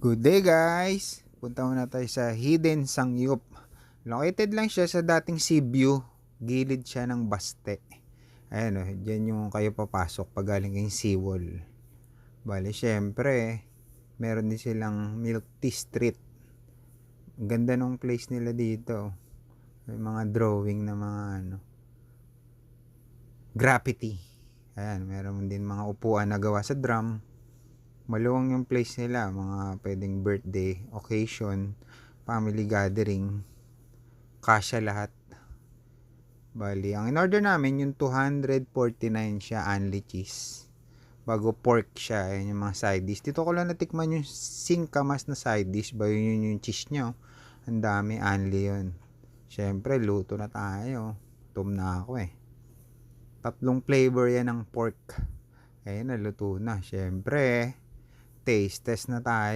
Good day guys! Punta muna tayo sa Hidden Sangyup. Located lang siya sa dating Seaview. Gilid siya ng Baste. Ayan o, dyan yung kayo papasok pag galing kayong seawall. Bale, syempre, meron din silang Milk Tea Street. Ang ganda nung place nila dito. May mga drawing na mga graffiti. Ayan, meron din mga upuan na gawa sa drum. Maluwang yung place nila, mga pwedeng birthday, occasion, family gathering, kasya lahat. Bali, ang in-order namin yung 249 siya, only cheese. Bago pork siya, ayun yung mga side dish. Dito ko lang natikman yung singkamas na side dish, ba yun yung cheese nyo. Ang dami, only yun. Syempre, luto na tayo. Gutom na ako eh. 3 flavor yan ng pork. Ayun, naluto na. Syempre, taste test na tayo.